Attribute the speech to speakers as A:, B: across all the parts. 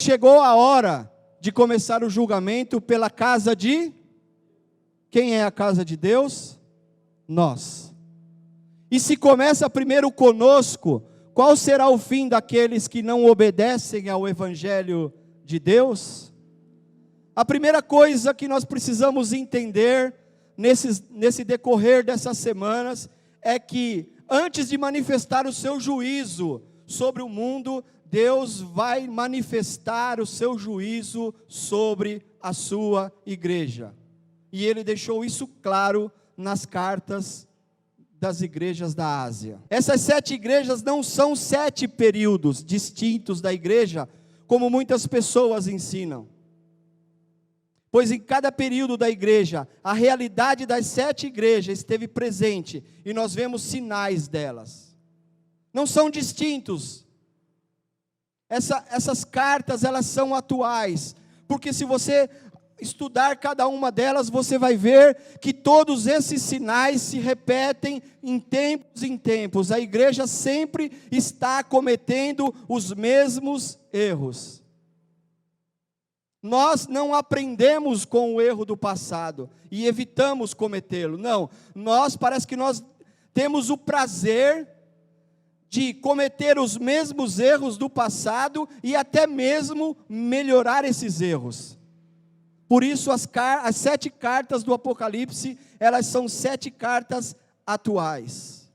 A: Chegou a hora de começar o julgamento pela casa de... Quem é a casa de Deus? Nós. E se começa primeiro conosco, qual será o fim daqueles que não obedecem ao Evangelho de Deus? A primeira coisa que nós precisamos entender nesse decorrer dessas semanas é que antes de manifestar o seu juízo sobre o mundo, Deus vai manifestar o seu juízo sobre a sua igreja. E Ele deixou isso claro nas cartas das igrejas da Ásia. Essas 7 igrejas não são 7 períodos distintos da igreja, como muitas pessoas ensinam. Pois em cada período da igreja, a realidade das 7 igrejas esteve presente, e nós vemos sinais delas. Não são distintos. Essas cartas, elas são atuais, porque se você estudar cada uma delas, você vai ver que todos esses sinais se repetem em tempos. A igreja sempre está cometendo os mesmos erros. Nós não aprendemos com o erro do passado e evitamos cometê-lo. Não, parece que nós temos o prazer de cometer os mesmos erros do passado e até mesmo melhorar esses erros. Por isso as 7 cartas do Apocalipse, elas são 7 cartas atuais.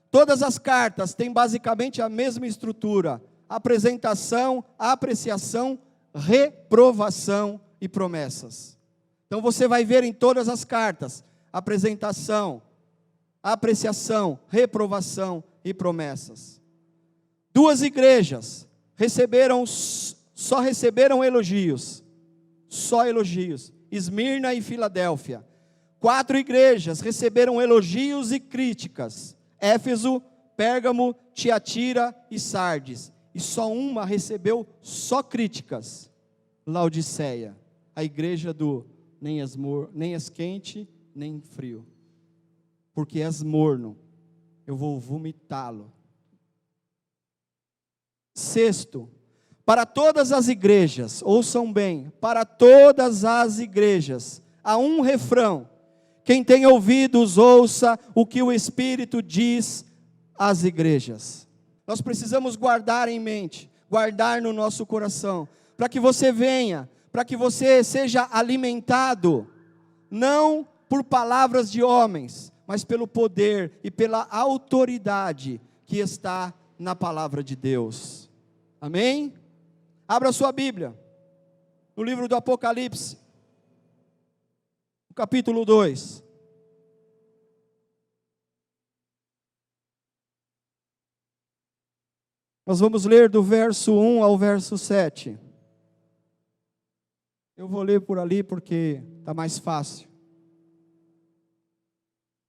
A: Todas as cartas têm basicamente a mesma estrutura: apresentação, apreciação, reprovação e promessas. Então você vai ver em todas as cartas: apresentação, apreciação, reprovação e promessas. 2 igrejas só receberam elogios. Só elogios, Esmirna e Filadélfia. 4 igrejas receberam elogios e críticas: Éfeso, Pérgamo, Tiatira e Sardes. E só uma recebeu só críticas: Laodiceia, a igreja do nem és quente, nem frio, porque és morno, eu vou vomitá-lo. 6º, para todas as igrejas, ouçam bem, para todas as igrejas, há um refrão: quem tem ouvidos, ouça o que o Espírito diz às igrejas. Nós precisamos guardar em mente, guardar no nosso coração, para que você venha, para que você seja alimentado, não por palavras de homens, mas pelo poder e pela autoridade que está na palavra de Deus. Amém? Abra sua Bíblia, no livro do Apocalipse, no capítulo 2. Nós vamos ler do verso 1 ao verso 7. Eu vou ler por ali porque está mais fácil.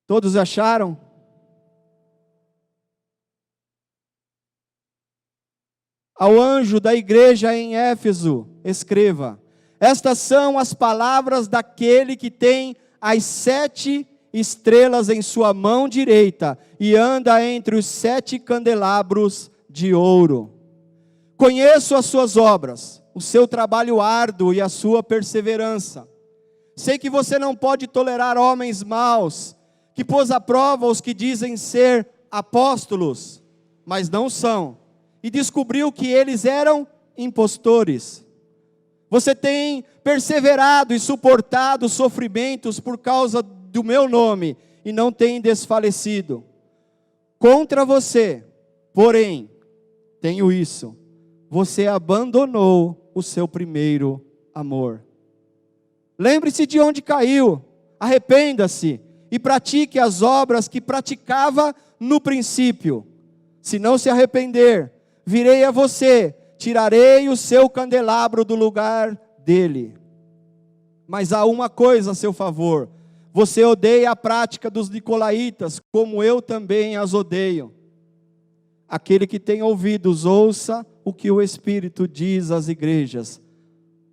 A: Todos acharam? Ao anjo da igreja em Éfeso, escreva: estas são as palavras daquele que tem as 7 estrelas em sua mão direita e anda entre os 7 candelabros de ouro. Conheço as suas obras, o seu trabalho árduo e a sua perseverança. Sei que você não pode tolerar homens maus, que pôs à prova os que dizem ser apóstolos, mas não são, e descobriu que eles eram impostores. Você tem perseverado e suportado sofrimentos por causa do meu nome, e não tem desfalecido. Contra você, porém, tenho isso: você abandonou o seu primeiro amor. Lembre-se de onde caiu, arrependa-se e pratique as obras que praticava no princípio. Se não se arrepender, virei a você, tirarei o seu candelabro do lugar dele. Mas há uma coisa a seu favor: você odeia a prática dos nicolaítas, como eu também as odeio. Aquele que tem ouvidos, ouça o que o Espírito diz às igrejas.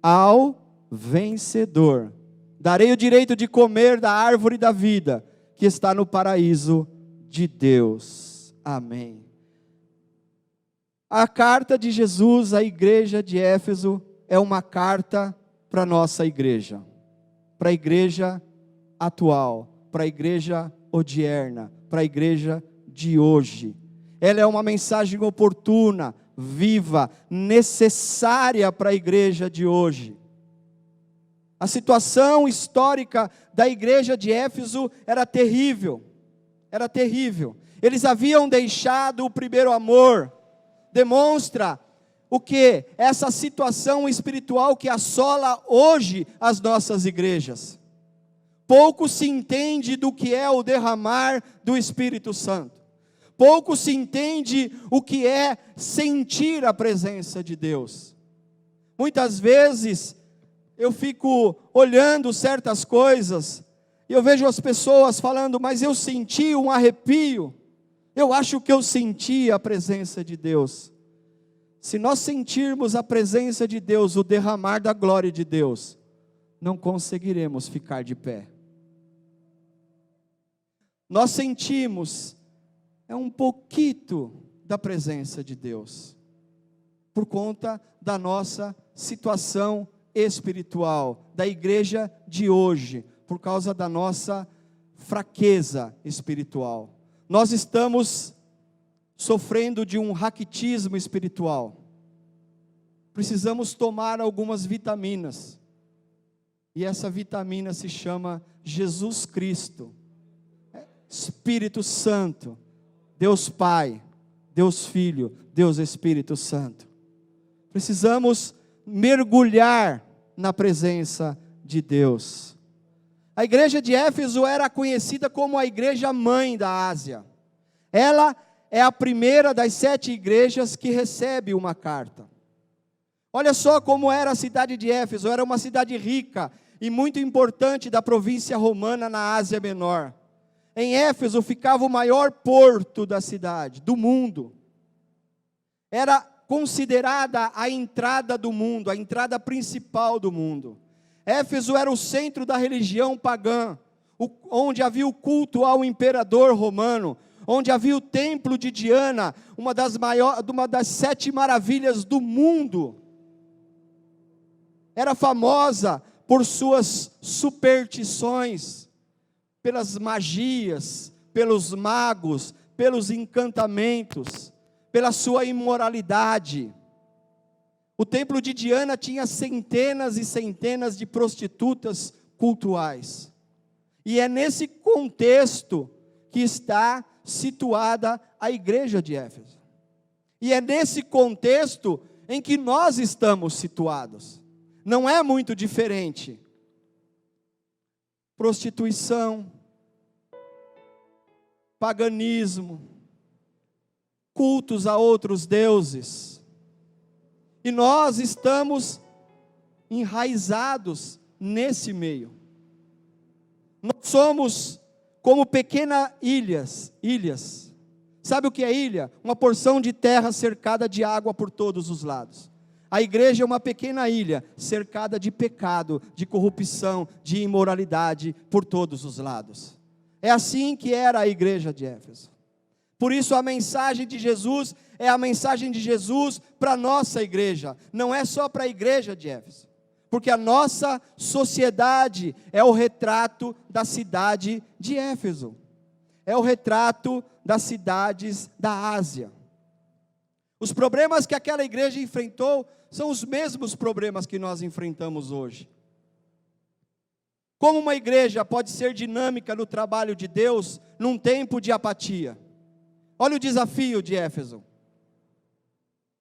A: Ao vencedor darei o direito de comer da árvore da vida, que está no paraíso de Deus. Amém. A carta de Jesus à igreja de Éfeso é uma carta para a nossa igreja, para a igreja atual, para a igreja odierna, para a igreja de hoje. Ela é uma mensagem oportuna, viva, necessária para a igreja de hoje. A situação histórica da igreja de Éfeso era terrível, era terrível. Eles haviam deixado o primeiro amor. Demonstra o que? Essa situação espiritual que assola hoje as nossas igrejas. Pouco se entende do que é o derramar do Espírito Santo. Pouco se entende o que é sentir a presença de Deus. Muitas vezes eu fico olhando certas coisas e eu vejo as pessoas falando, mas eu senti um arrepio. Eu acho que eu senti a presença de Deus. Se nós sentirmos a presença de Deus, o derramar da glória de Deus, não conseguiremos ficar de pé. Nós sentimos um pouquinho da presença de Deus, por conta da nossa situação espiritual, da igreja de hoje, por causa da nossa fraqueza espiritual. Nós estamos sofrendo de um raquitismo espiritual. Precisamos tomar algumas vitaminas. E essa vitamina se chama Jesus Cristo, Espírito Santo, Deus Pai, Deus Filho, Deus Espírito Santo. Precisamos mergulhar na presença de Deus. A igreja de Éfeso era conhecida como a igreja mãe da Ásia. Ela é a primeira das 7 igrejas que recebe uma carta. Olha só como era a cidade de Éfeso. Era uma cidade rica e muito importante da província romana na Ásia Menor. Em Éfeso ficava o maior porto da cidade, do mundo. Era considerada a entrada do mundo, a entrada principal do mundo. Éfeso era o centro da religião pagã, onde havia o culto ao imperador romano, onde havia o templo de Diana, uma das 7 maravilhas do mundo. Era famosa por suas superstições, pelas magias, pelos magos, pelos encantamentos, pela sua imoralidade. O templo de Diana tinha centenas e centenas de prostitutas cultuais. E é nesse contexto que está situada a igreja de Éfeso. E é nesse contexto em que nós estamos situados. Não é muito diferente. Prostituição, paganismo, cultos a outros deuses. E nós estamos enraizados nesse meio. Nós somos como pequenas ilhas. Sabe o que é ilha? Uma porção de terra cercada de água por todos os lados. A igreja é uma pequena ilha, cercada de pecado, de corrupção, de imoralidade por todos os lados. É assim que era a igreja de Éfeso. Por isso a mensagem de Jesus é a mensagem de Jesus para a nossa igreja. Não é só para a igreja de Éfeso. Porque a nossa sociedade é o retrato da cidade de Éfeso. É o retrato das cidades da Ásia. Os problemas que aquela igreja enfrentou são os mesmos problemas que nós enfrentamos hoje. Como uma igreja pode ser dinâmica no trabalho de Deus num tempo de apatia? Olha o desafio de Éfeso.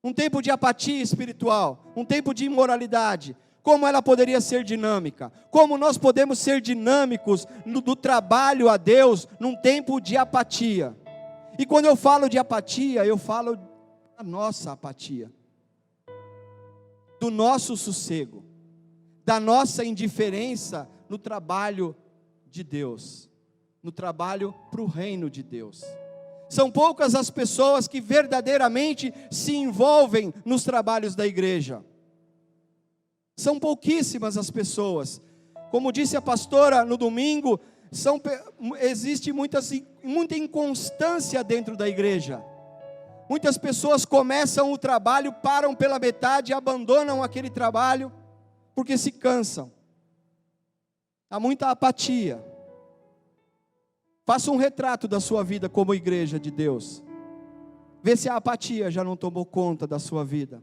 A: Um tempo de apatia espiritual, um tempo de imoralidade. Como ela poderia ser dinâmica? Como nós podemos ser dinâmicos no trabalho a Deus num tempo de apatia? E quando eu falo de apatia, eu falo da nossa apatia, do nosso sossego, da nossa indiferença no trabalho de Deus, no trabalho para o reino de Deus. São poucas as pessoas que verdadeiramente se envolvem nos trabalhos da igreja. São pouquíssimas as pessoas. Como disse a pastora no domingo, existe muita inconstância dentro da igreja. Muitas pessoas começam o trabalho, param pela metade, abandonam aquele trabalho, porque se cansam. Há muita apatia. Faça um retrato da sua vida como igreja de Deus. Vê se a apatia já não tomou conta da sua vida.